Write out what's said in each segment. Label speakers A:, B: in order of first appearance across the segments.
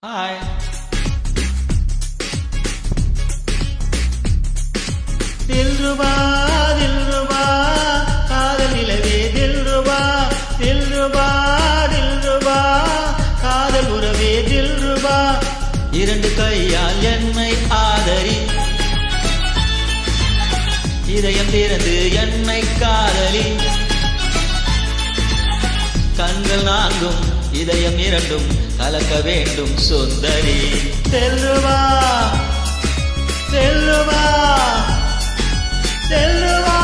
A: Hi. दिलरुबा दिलरुबा காதல் நிலவே दिलरुबा दिलरुबा दिलरुबा காதல் உறவே दिलरुबा இரண்டு கையால் என்னை ஆதரி இதயம் திறந்து என்னை காதலி கண்கள் நான்கும் இதயம் இரண்டும் கலக்க வேண்டும் சுந்தரி दिलरुबा दिलरुबा दिलरुबा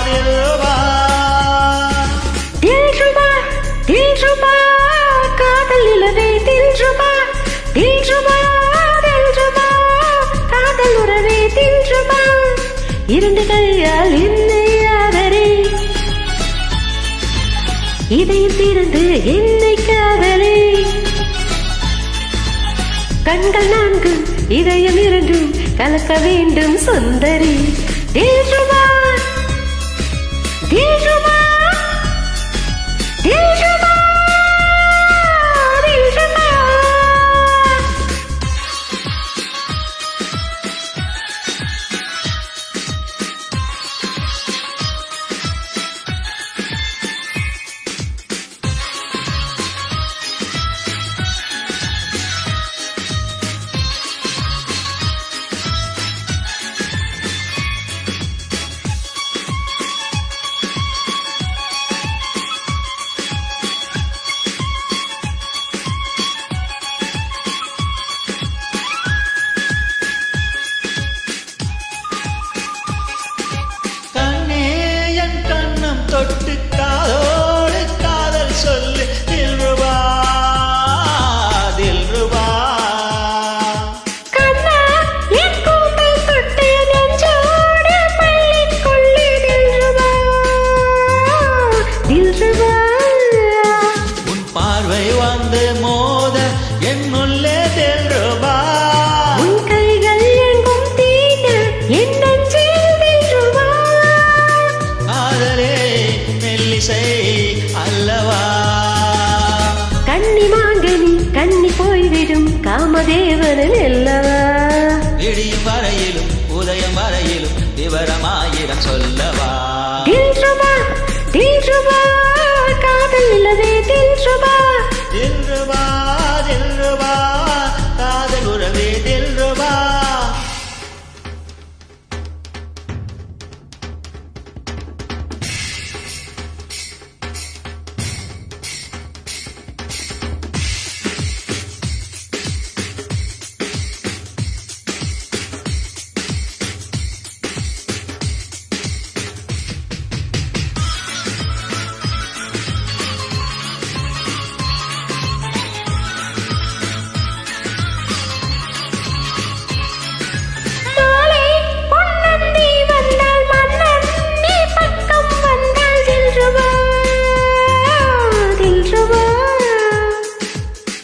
A: दिलरुबा
B: दिलरुबा दिलरुबा காதல் நிலவே दिलरुबा दिलरुबा दिलरुबा காதல் உறவே दिलरुबा இரண்டு கையால் என்னை ஆதரி இதயம் திறந்து என்னை காதலி கண்கள் நான்கு இதயம் இரண்டும் கலக்க வேண்டும் சுந்தரி दिलरुबा दिलरुबा दिलरुबा दिलरुबा
A: தொட்டு காதோடு காதல் சொல்லு दिलरुबा दिलरुबा
B: கண்ணா என் கூந்தல் தொட்டு நெஞ்சோடு பள்ளிக்குள்ளே दिलरुबा दिलरुबा
A: உன் பார்வை வந்து மோத என்னுள்ளே दिलरुबा
B: உன் கைகள் எங்கும் தீண்ட என் நெஞ்சில் दिलरुबा
A: காதலே மெல்லிசை அல்லவா
B: கண்ணி மாங்கனி கண்ணி போய்விடும் காமதேவனில் அல்லவா
A: விடியும் வரையிலும் உதயம் வரையிலும் விவரமாயிரம் சொல்லவா
B: दिलरुबा दिलरुबा காதல் நிலவே दिलरुबा
A: दिलरुबा दिलरुबा காதல் உறவே दिलरुबा
B: மாலை பொன்னந்தி வந்தால் மன்னன் நீ பக்கம் வந்தால் दिलरुबा दिलरुबा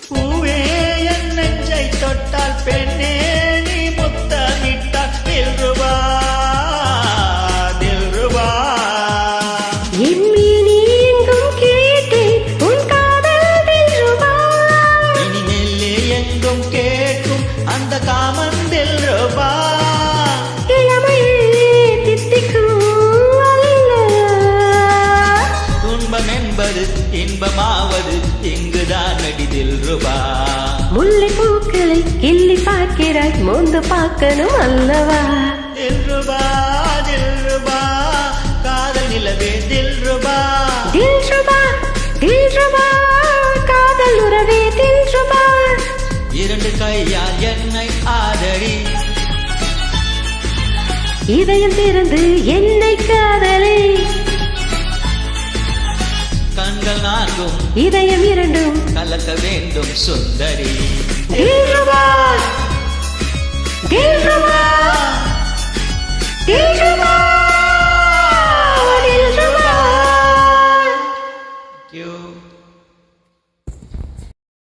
A: பூவே என் நெஞ்சை தொட்டால் பெண்ணே நீ முத்தமிட்டால் दिलरुबा दिलरुबा
B: எம்மி நீ எங்கும் கேட்டேன் உன் காதல் दिलरुबा
A: இனிமேலே எங்கும் கேட்கும் அந்த காமன் दिलरुबा
B: இளமையே தித்திக்கும் அல்ல
A: துன்பம் என்பது இன்பமாவது இங்குதான் நடி दिलरुबा
B: முல்லை பூக்களை கிள்ளி பார்க்கிறாய் மோந்து பார்க்கணும் அல்லவா
A: दिलरुबा दिलरुबा காதல் நிலவே दिलरुबा
B: दिलरुबा दिलरुबा காதல் உறவே दिलरुबा
A: இரண்டு கையால் என்னை ஆதரி
B: இதயம் திறந்து என்னை காதலி
A: கண்கள் நான்கும்
B: இதயம் இரண்டும்
A: கலக்க வேண்டும் சுந்தரி
B: दिलरुबा